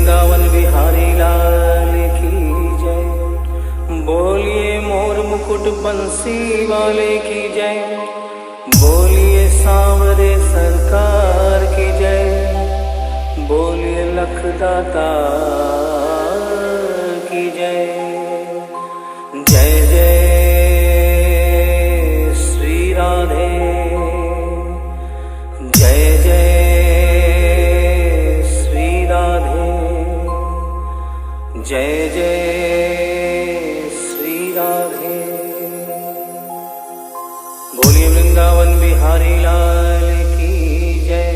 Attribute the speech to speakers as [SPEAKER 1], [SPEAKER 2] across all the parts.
[SPEAKER 1] वृंदावन बिहारी लाल की जय। बोलिए मोर मुकुट बंसी वाले की जय। बोलिए सांवरे सरकार की जय। बोलिए लखदाता की जय। जय जय श्री राधे। जय जय श्री राधे। जय जय श्री राधे। बोलिए वृंदावन बिहारी लाल की जय।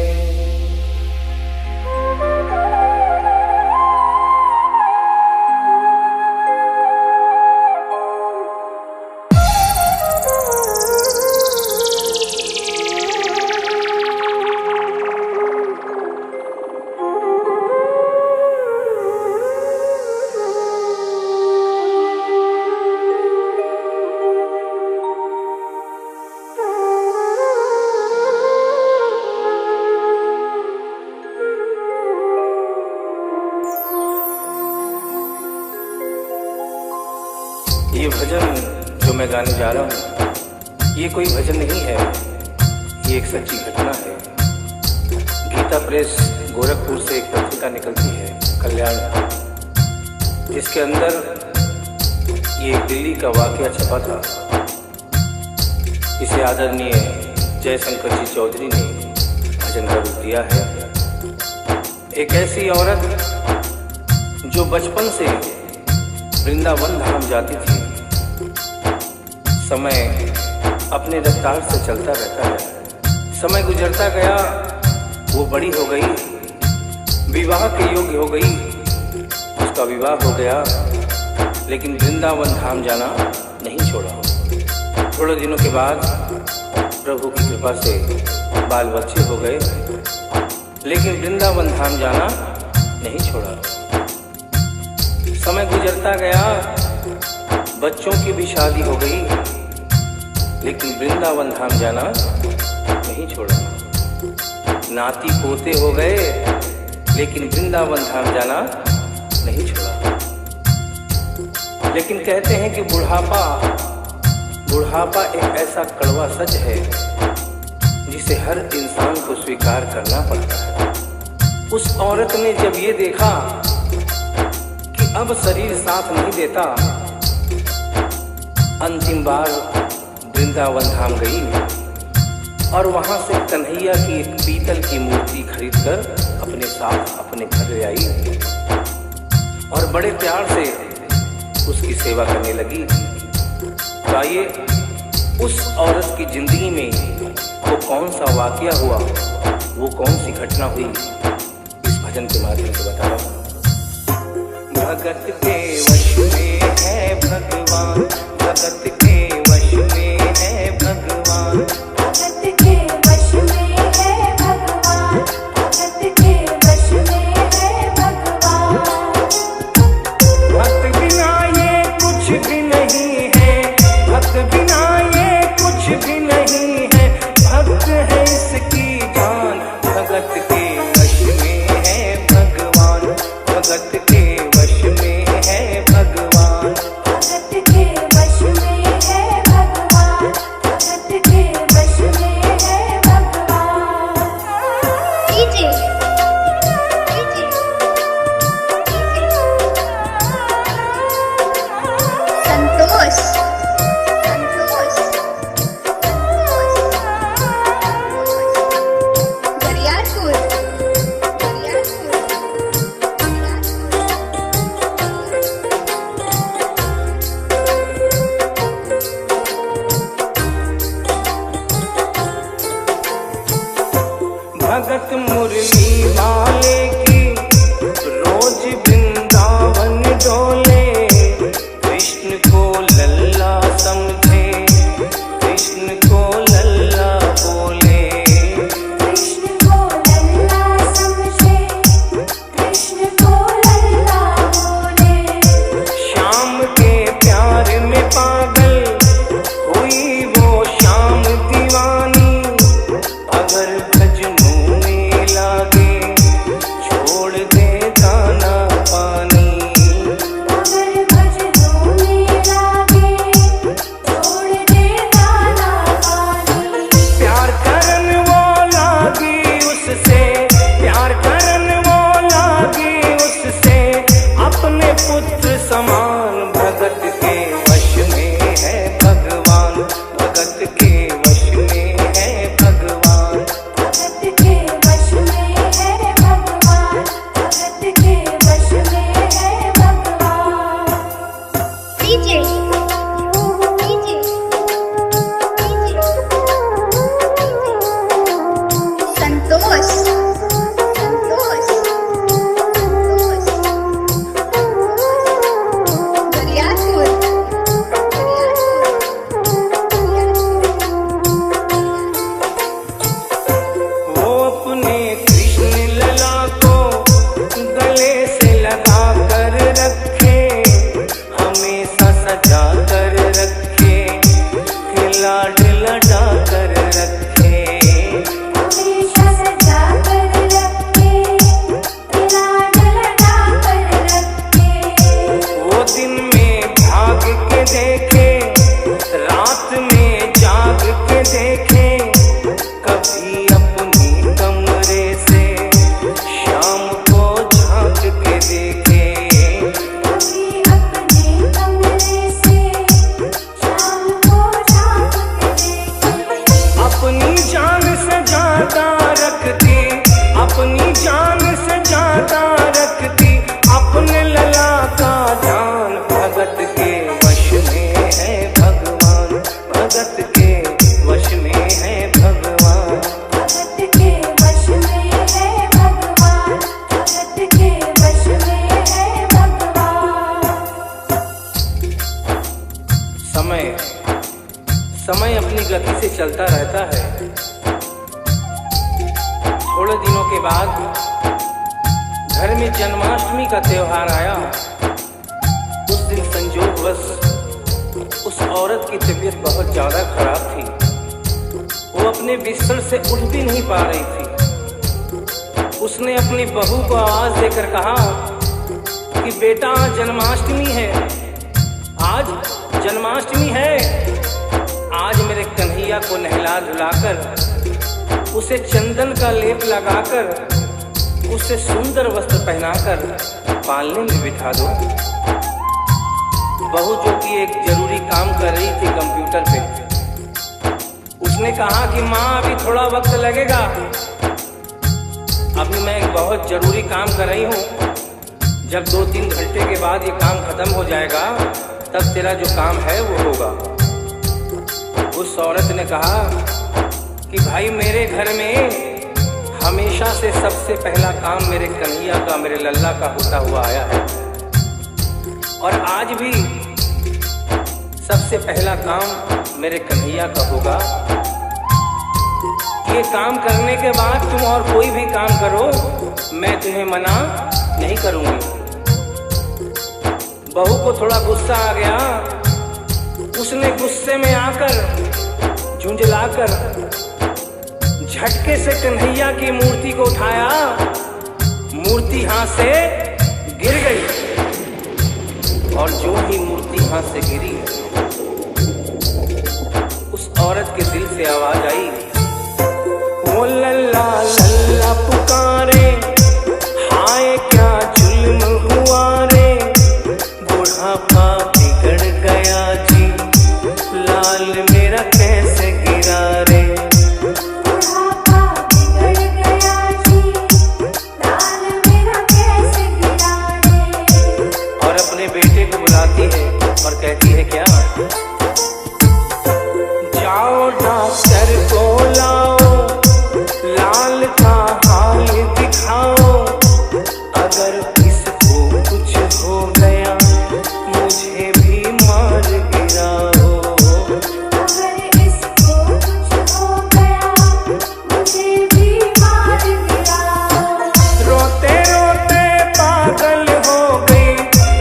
[SPEAKER 1] ये भजन जो मैं गाने जा रहा हूँ, ये कोई भजन नहीं है, ये एक सच्ची घटना है। गीता प्रेस गोरखपुर से एक पत्रिका निकलती है कल्याण, जिसके अंदर ये दिल्ली का वाकया छपा था। इसे आदरणीय जयशंकर जी चौधरी ने भजन का रूप दिया है। एक ऐसी औरत जो बचपन से वृंदावन धाम जाती थी। समय अपने रफ्तार से चलता रहता है। समय गुजरता गया, वो बड़ी हो गई, विवाह के योग्य हो गई, उसका विवाह हो गया, लेकिन वृंदावन धाम जाना नहीं छोड़ा। थोड़े दिनों के बाद प्रभु की कृपा से बाल बच्चे हो गए, लेकिन वृंदावन धाम जाना नहीं छोड़ा। समय गुजरता गया, बच्चों की भी शादी हो गई, लेकिन वृंदावन धाम जाना नहीं छोड़ा। नाती पोते हो गए, लेकिन वृंदावन धाम जाना नहीं छोड़ा। लेकिन कहते हैं कि बुढ़ापा एक ऐसा कड़वा सच है जिसे हर इंसान को स्वीकार करना पड़ता है। उस औरत ने जब ये देखा कि अब शरीर साथ नहीं देता, अंतिम बार वृंदावन धाम गई और वहां से कन्हैया की एक पीतल की मूर्ति खरीदकर अपने साथ अपने घर ले आई और बड़े प्यार से उसकी सेवा करने लगी। तो आइए उस औरत की जिंदगी में वो कौन सा वाकया हुआ, वो कौन सी घटना हुई, इस भजन के माध्यम से बता रहा हूँ। भगत के वश में है भगवान, भगत के वश में है भगवान,
[SPEAKER 2] भगत के वश में है भगवान, भगत के वश में है भगवान।
[SPEAKER 1] भक्त बिना ये कुछ भी नहीं है, भक्त बिना ये कुछ भी नहीं है, भक्त है इसकी जान। भगत के वश में है भगवान, भगत के वश में है भगवान,
[SPEAKER 2] भगत के वश में
[SPEAKER 1] से चलता रहता है। थोड़े दिनों के बाद घर में जन्माष्टमी का त्योहार आया। उस दिन संयोगवश उस औरत की तबीयत बहुत ज्यादा खराब थी। वो अपने बिस्तर से उठ भी नहीं पा रही थी। उसने अपनी बहू को आवाज देकर कहा कि बेटा आज जन्माष्टमी है, आज जन्माष्टमी है। आज मेरे कन्हैया को नहला धुलाकर, उसे चंदन का लेप लगाकर, उसे सुंदर वस्त्र पहनाकर पालने में बिठा दो। बहू जो कि एक जरूरी काम कर रही थी कंप्यूटर पे, उसने कहा कि माँ अभी थोड़ा वक्त लगेगा, अभी मैं एक बहुत जरूरी काम कर रही हूँ। जब 2-3 घंटे के बाद ये काम खत्म हो जाएगा तब तेरा जो काम है वो होगा। उस औरत ने कहा कि भाई मेरे घर में हमेशा से सबसे पहला काम मेरे कन्हैया का, मेरे लल्ला का होता हुआ आया है, और आज भी सबसे पहला काम मेरे कन्हैया का होगा। ये काम करने के बाद तुम और कोई भी काम करो, मैं तुम्हें मना नहीं करूंगी। बहू को थोड़ा गुस्सा आ गया। उसने गुस्से में आकर, झुंझलाकर झटके से कन्हैया की मूर्ति को उठाया। मूर्ति हाथ से गिर गई, और जो ही मूर्ति हाथ से गिरी, उस औरत के दिल से आवाज आई, वो लल्ला लल्ला पुकारे, हाय क्या जुल्म हुआ रे, बुढ़ापा बिगड़ गया जी, लाल मेरा कैसे गिरा रे।
[SPEAKER 2] बुढ़ापा बिगड़ गया जी, लाल मेरा कैसे गिरा रे।
[SPEAKER 1] और अपने बेटे को बुलाती है और कहती है क्या, जाओ डॉक्टर को लाओ, लाल का हाल दिखाओ, अगर इसको कुछ हो गया मुझे भी मार गिराओ।
[SPEAKER 2] अगर इसको कुछ हो गया मुझे भी मार गिराओ।
[SPEAKER 1] रोते रोते पागल हो गई,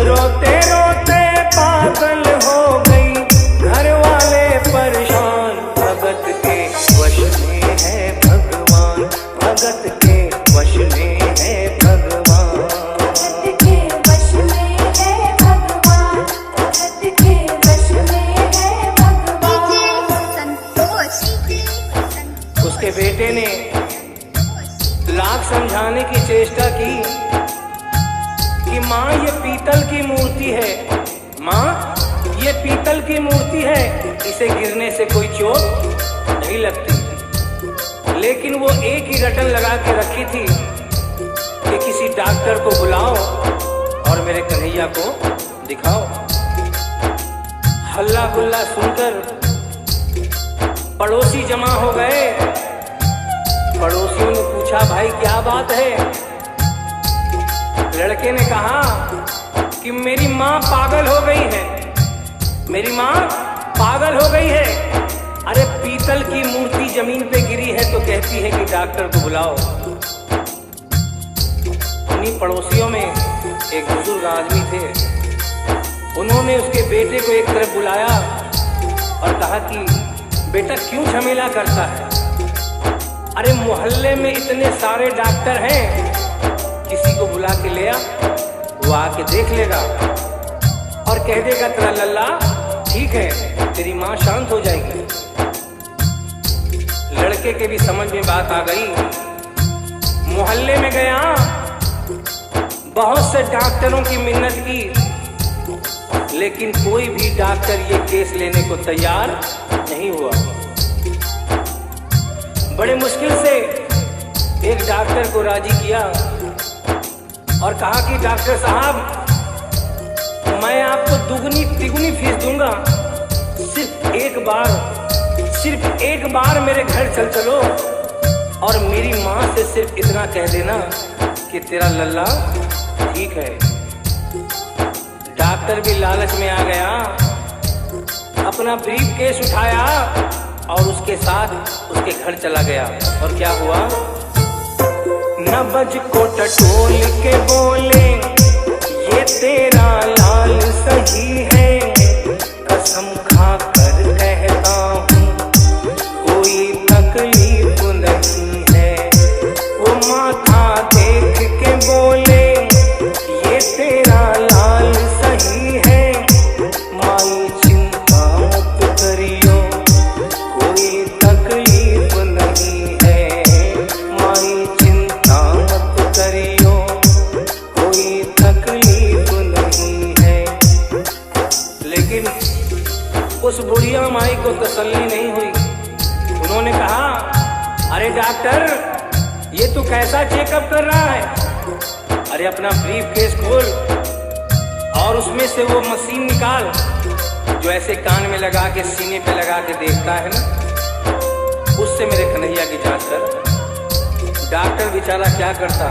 [SPEAKER 1] रोते रोते पागल हो गई, घर वाले परेशान, भगत के वश में है भगवान, भगत के वश में है भगवान।
[SPEAKER 2] भगत के वश में है भगवान, भगत के वश में है भगवान।
[SPEAKER 1] उसके बेटे ने लाख समझाने की चेष्टा की कि माँ ये पीतल की मूर्ति है, माँ ये पीतल की मूर्ति है, इसे गिरने से कोई चोट नहीं लगती। लेकिन वो एक ही रटन लगा के रखी थी कि किसी डॉक्टर को बुलाओ और मेरे कन्हैया को दिखाओ। हल्ला गुल्ला सुनकर पड़ोसी जमा हो गए। पड़ोसियों ने पूछा, भाई क्या बात है? लड़के ने कहा कि मेरी माँ पागल हो गई है, मेरी माँ पागल हो गई है। अरे पीतल की मूर्ति जमीन पे गिरी है तो कहती है कि डॉक्टर को बुलाओ। उन्हीं पड़ोसियों में एक बुजुर्ग आदमी थे। उन्होंने उसके बेटे को एक तरफ बुलाया और कहा कि बेटा क्यों झमेला करता है? अरे मोहल्ले में इतने सारे डॉक्टर हैं, किसी को बुला के ले आ, वो आके देख लेगा और कह देगा तेरा लल्ला ठीक है, तेरी माँ शांत हो जाएगी। लड़के के भी समझ में बात आ गई। मोहल्ले में गया, बहुत से डॉक्टरों की मिन्नत की, लेकिन कोई भी डॉक्टर ये केस लेने को तैयार नहीं हुआ। बड़े मुश्किल से एक डॉक्टर को राजी किया और कहा कि डॉक्टर साहब मैं आपको दुगनी तिगुनी फीस दूंगा, सिर्फ एक बार मेरे घर चल चलो और मेरी माँ से सिर्फ इतना कह देना कि तेरा लल्ला ठीक है। डॉक्टर भी लालच में आ गया, अपना ब्रीफ केस उठाया और उसके साथ उसके घर चला गया। और क्या हुआ? नबज को टटोल के बोले, ये तेरा लाल सही है, कसम खा कर कहता हूँ कोई तकलीफ नहीं है। वो माथा देख के बोले, ये तेरा लाल सही है, माई चिंता मत करियो कोई तकलीफ नहीं है, माई चिंता मत करियो कोई तकलीफ नहीं है। लेकिन उस बुढ़िया माई को तसल्ली नहीं हुई। उन्होंने कहा, अरे डॉक्टर, ये तू कैसा चेकअप कर रहा है? अरे अपना ब्रीफ केस खोल और उसमें से वो मशीन निकाल जो ऐसे कान में लगा के सीने पे लगा के देखता है ना, उससे मेरे कन्हैया की जांच कर। डॉक्टर बेचारा क्या करता,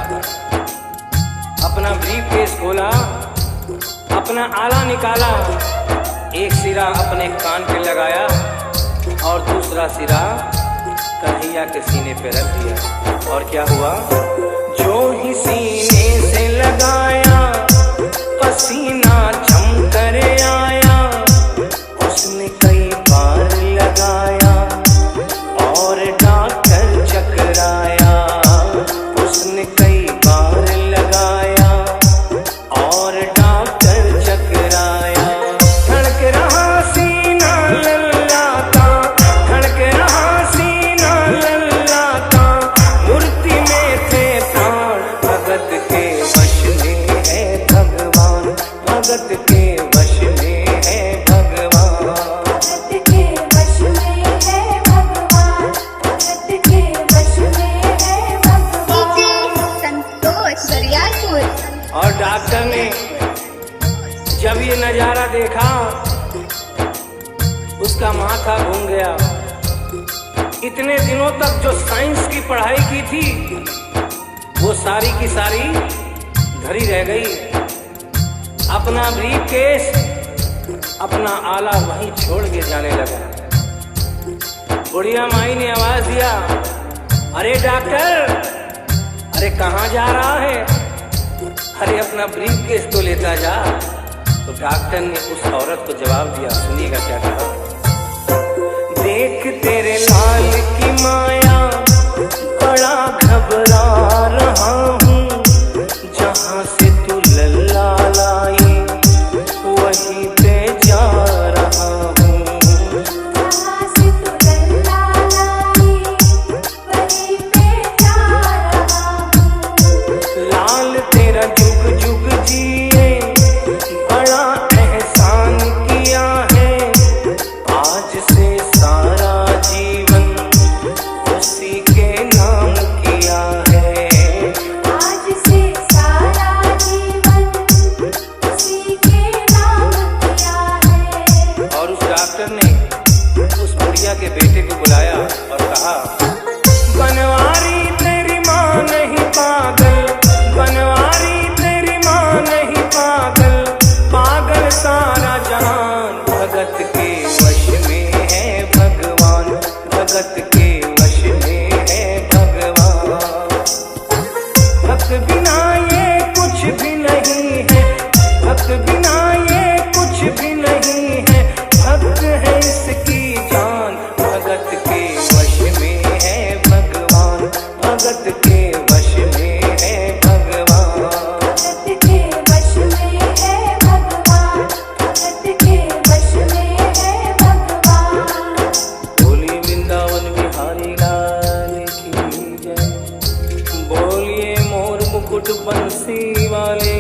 [SPEAKER 1] अपना ब्रीफ केस खोला, अपना आला निकाला, एक सिरा अपने कान पे लगाया और दूसरा सिरा कन्हैया के सीने पे रख दिया। और क्या हुआ? जो ही सीने से लगाया, पसीना जम कर आया, उसने कई बार लगाया और डॉक्टर चकराया, उसने कई बार लगाया और डॉक्टर चकराया। धड़क रहा सीना लल्लाता, धड़क रहा सीना लल्लाता, मूर्ति में थे प्राण, भगत के वश में है भगवान, भगत के वश में है भगवान।
[SPEAKER 2] भगत के वश में है भगवान, भगत के वश में है भगवान।
[SPEAKER 3] संतोष बरियारपुर।
[SPEAKER 1] और डॉक्टर ने जब ये नजारा देखा, उसका माथा घूम गया। इतने दिनों तक जो साइंस की पढ़ाई की थी, वो सारी की सारी धरी रह गई। अपना ब्रीफ केस, अपना आला वहीं छोड़ के जाने लगा। बुढ़िया माई ने आवाज दिया, अरे डॉक्टर, अरे कहाँ जा रहा है? अरे अपना ब्रीफ केस तो लेता जा। तो डॉक्टर ने उस औरत को जवाब दिया, सुनिएगा क्या कहा। देख तेरे लाल की माया, बड़ा घबरा रहा हूँ, जहाँ से तू लल्ला लाई वहीं पे जा रहा हूँ।
[SPEAKER 2] जहाँ से तू लल्ला लाई वहीं पे जा रहा हूँ।
[SPEAKER 1] लाल तेरा जुग जुग जिए, बड़ा एहसान किया है, आज से सारा जीवन उसी के नाम किया है।
[SPEAKER 2] आज से सारा जीवन उसी के नाम किया है।
[SPEAKER 1] और उस डॉक्टर ने उस बुढ़िया के बेटे को बुलाया और कहा, बनवारी तेरी माँ नहीं पागल, बनवारी तेरी माँ नहीं पागल, पागल सारा जहान, भगत के वश में है भगवान, भगत के वश में है भगवान। भक्त बिना ये कुछ भी नहीं है, भक्त बिना ये कुछ भी नहीं है, भक्त है इसकी जान, भगत के वश में है भगवान, भगत के वश में है भगवान।
[SPEAKER 2] भगत के वश में है भगवान, भगत के वश में है भगवान।
[SPEAKER 1] बोली वृंदावन बिहारी लाल की जय, बोलिए मोर मुकुट बंसी वाले